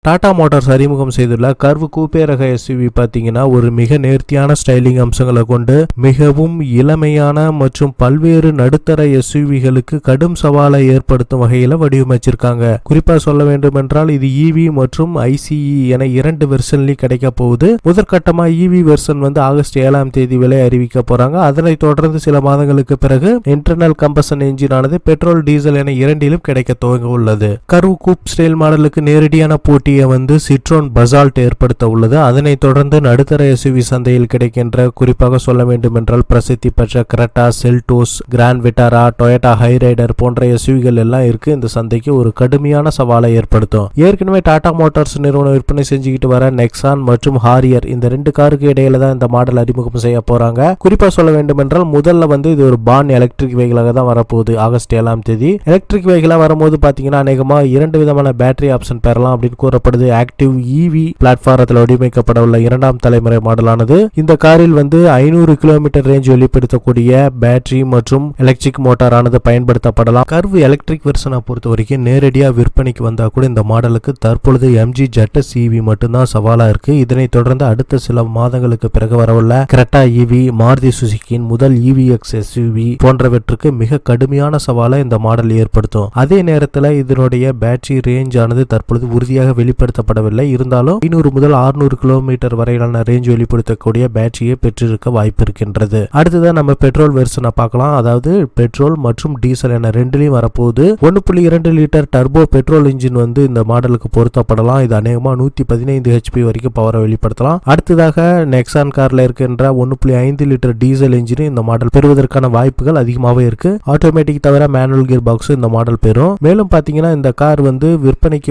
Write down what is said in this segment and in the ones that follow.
Tata Motors அறிமுகம் செய்துள்ள curve கூப்பே ரக எஸ்யூவி பார்த்தீங்கன்னா ஒரு மிக நேர்த்தியான ஸ்டைலிங் அம்சங்களை கொண்டு மிகவும் இளமையான மற்றும் பல்வேறு நடுத்தர எஸ்யூவிகளுக்கு கடும் சவாலை ஏற்படுத்தும் வகையில் வடிவமைச்சிருக்காங்க. குறிப்பா சொல்ல வேண்டும் என்றால் இது இவி மற்றும் ஐசிஇ என 2 வெர்ஷன்லயும் கிடைக்க போகுது. முதற்கட்டமா இவி வெர்ஷன் ஆகஸ்ட் 7ஆம் தேதி விலை அறிவிக்க போறாங்க. அதனைத் தொடர்ந்து சில மாதங்களுக்கு பிறகு இன்டர்னல் கம்பஷன் என்ஜின் ஆனது பெட்ரோல் டீசல் என இரண்டிலும் கிடைக்க துவங்க உள்ளது. கர்வ் கூப் ஸ்டைல் மாடலுக்கு நேரடியான போட்டியை சிட்ரோன் பசால்ட் ஏற்படுத்த உள்ளது. அதனைத் தொடர்ந்து நடுத்தர எஸ்யூவி சந்தையில் கிடைக்கின்ற குறிப்பாக சொல்ல வேண்டும் என்றால் பிரசித்தி பெற்ற Creta, Seltos, Grand Vitara, Toyota Hyryder போன்ற எஸ்யூவிகள் எல்லாம் இருக்கு. இந்த சந்தைக்கு ஒரு கடுமையான சவாலை ஏற்படுத்தும். ஏற்கனவே டாடா மோட்டார்ஸ் நிறுவனம் விற்பனை செஞ்சுக்கிட்டு வர நெக்ஸான் மற்றும் ஹாரியர் இந்த 2 காருக்கு இடையில தான் இந்த மாடல் அறிமுகம் செய்ய போறாங்க. குறிப்பா சொல்ல வேண்டும் என்றால் முதல்ல இது ஒரு பான் எலக்ட்ரிக் வெஹிக்கிளாக தான் வரப்போகுது. ஆகஸ்ட் 7ஆம் தேதி எலக்ட்ரிக் வெஹிக்கிளா வரும்போது பாத்தீங்கன்னா அநேகமா 2 விதமான பேட்டரி ஆப்ஷன் பெறலாம் அப்படின்னு கூறப்படுது. ஆக்டிவ் இவி பிளாட்ஃபாரத்தில் வடிவமைக்கப்பட உள்ள 2ஆம் தலைமுறை மாடலானது இந்த காரில் 500 கிலோமீட்டர் ரேஞ்ச் வெளிப்படுத்தக்கூடிய பேட்டரி மற்றும் எலக்ட்ரிக் மோட்டார் ஆனது பயன்படுத்தப்படலாம். கர்வ் எலக்ட்ரிக் வெர்ஷனை பொறுத்த வரைக்கும் நேரடியா விற்பனைக்கு வந்தா கூட இந்த மாடலுக்கு தற்பொழுது எம்ஜி ஜெட்டஸ் இவி மட்டும்தான் சவாலா இருக்கு. இதனைத் தொடர்ந்து அடுத்த சில மாதங்களுக்கு பிறகு வரவுள்ள கிரெட்டா இவி, மாருதி சுசுகியின் முதல் இவிஎக்ஸ் எஸ்யூவி போன்றவற்றுக்கு மிக கடுமையான சவாலை இந்த மாடல் ஏற்படுத்தும். அதே நேரத்தில் இதனுடைய பேட்டரி ரேஞ்ச் ஆனது தற்பொழுது உறுதியாக வெளிப்படுத்தப்படவில்லை. இருந்தாலும் 500 முதல் 600 கிலோமீட்டர் வரையிலான ரேஞ்ச் வெளிப்படுத்தக்கூடிய பேட்டரியை பெற்றிருக்க வாய்ப்பு இருக்கின்றது. அடுத்ததான் நம்ம பெட்ரோல் வெர்ஷனை பார்க்கலாம். அதாவது பெட்ரோல் மற்றும் டீசல் என ரெண்டுலையும் வரப்போகுது. 1.2 லிட்டர் டர்போ பெட்ரோல் இன்ஜின் இந்த மாடலுக்கு பொருத்தப்படலாம். இது அநேகமா 115 ஹெச்பி வரைக்கும் பவரை வெளிப்படுத்தலாம். அடுத்ததாக நெக்ஸான் கார்ல இருக்கின்ற 1.5 லிட்டர் டீசல் இன்ஜின் இந்த மாடல் பெறுவதற்கான வாய்ப்புகள் அதிகமாகவே இருக்கு. ஆட்டோமேட்டிக் தவிர மேனுவல் கியர் பாக்ஸ் இந்த மாடல் பெறும். மேலும் பாத்தீங்கன்னா இந்த கார் விற்பனைக்கு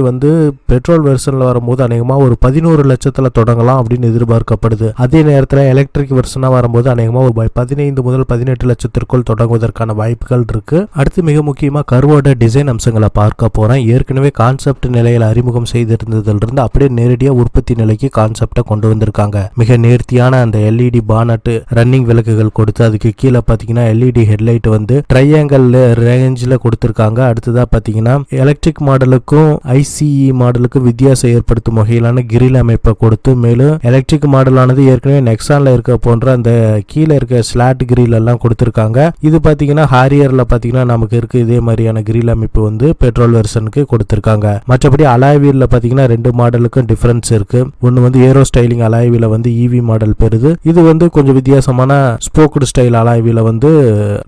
பெட்ரோல் வெர்ஷன்ல வரும்போது அநேகமா ஒரு 11 லட்சத்துல தொடங்கலாம் அப்படின்னு எதிர்பார்க்கப்படுது. அதே நேரத்தில் எலக்ட்ரிக் வெர்ஷனா வரும்போது அநேகமா ஒரு 15 முதல் 18 லட்சத்திற்குள் தொடங்குவதற்கான வாய்ப்புகள் இருக்கு. அடுத்து மிக முக்கியமா கர்வோட டிசைன் அம்சங்களை பார்க்க போறேன். ஏற்கனவே கான்செப்ட் நிலையில் அறிமுகம் செய்திருந்ததிலிருந்து அப்படியே நேரடியாக உற்பத்தி நிலைக்கு கான்செப்டை கொண்டு வந்திருக்காங்க. மிக நேர்த்தியான அந்த எல்இடி பானட், ரன்னிங் விளக்குகள் கொடுத்து அதுக்கு கீழே பாத்தீங்கன்னா எல்இடி ஹெட்லைட் ட்ரையாங்கிள் ரேஞ்சில் கொடுத்திருக்காங்க. அடுத்ததா பாத்தீங்கன்னா எலக்ட்ரிக் மாடலுக்கும் ஐசிஇ மாடலுக்கு வித்தியாசம் ஏற்படுத்தும் வகையிலான கிரில் அமைப்பை கொடுத்து, மேலும் எலக்ட்ரிக் மாடலானது ஏற்கனவே நெக்ஸான்ல இருக்க போன்ற அந்த கீழே இருக்க ஸ்லாட் கிரில் எல்லாம் கொடுத்திருக்காங்க. இது பாத்தீங்கன்னா ஹாரியர்ல பாத்தீங்கன்னா நமக்கு இருக்கு இதே மாதிரியான கிரில் அமைப்பு பெட்ரோல் வெர்ஷனுக்கு கொடுத்திருக்காங்க. மற்றபடி அலாய்வீல்ல பாத்தீங்கன்னா 2 மாடலுக்கும் டிஃபரன்ஸ் இருக்கு. ஒன்னு ஏரோ ஸ்டைலிங் அலாய்வீல இவி மாடல் பெறுது. இது கொஞ்சம் வித்தியாசமான ஸ்போக்டு ஸ்டைல் அலாய்வீல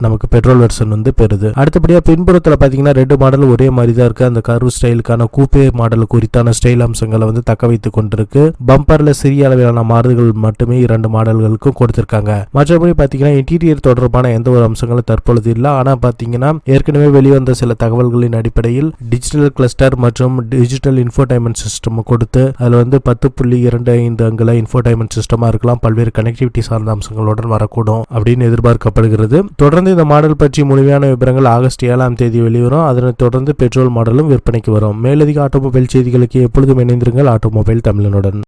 நமக்கு பெட்ரோல் வெர்ஷன் பெறுது. அடுத்தபடியா பின்புறத்துல பாத்தீங்கன்னா 2 மாடல் ஒரே மாதிரி தான் இருக்கு. அந்த கர்வ் ஸ்டைலுக்கான கூப்பே மாடல் குறித்தான ஸ்டைல் அம்சங்களை தக்க வைத்துக் கொண்டிருக்கு. பம்பர்ல சிறிய அளவிலான மாறுதல்கள் மட்டுமே 2 மாடல்களுக்கும் கொடுத்திருக்காங்க. மற்றபடி பாத்தீங்கன்னா இன்டீரியர் தொடர்பான எந்த ஒரு அம்சங்களும் தற்பொழுது இல்ல. ஆனா பாத்தீங்கன்னா ஏற்கனவே வெளிவந்த சில தகவல்களின் அடிப்படையில் டிஜிட்டல் கிளஸ்டர் மற்றும் டிஜிட்டல் இன்ஃபோடைன்மென்ட் சிஸ்டம் கொடுத்து அதுல 10.25 அங்குல இன்ஃபோடைன்மென்ட் சிஸ்டமா இருக்கலாம். பல்வேறு கனெக்டிவிட்டி சார்ந்த அம்சங்களுடன் வரக்கூடும் அப்படின்னு எதிர்பார்க்கப்படுகிறது. தொடர்ந்து இந்த மாடல் பற்றி முழுமையான விவரங்கள் ஆகஸ்ட் 7ஆம் தேதி வெளிவரும். அதனைத் தொடர்ந்து பெட்ரோல் மாடலும் விற்பனைக்கு வரும். மேலதிக ஆட்டோமொபைல் செய்திகளுக்கு எப்பொழுதும் இணைந்திருங்கள் ஆட்டோமொபைல் தமிழனுடன்.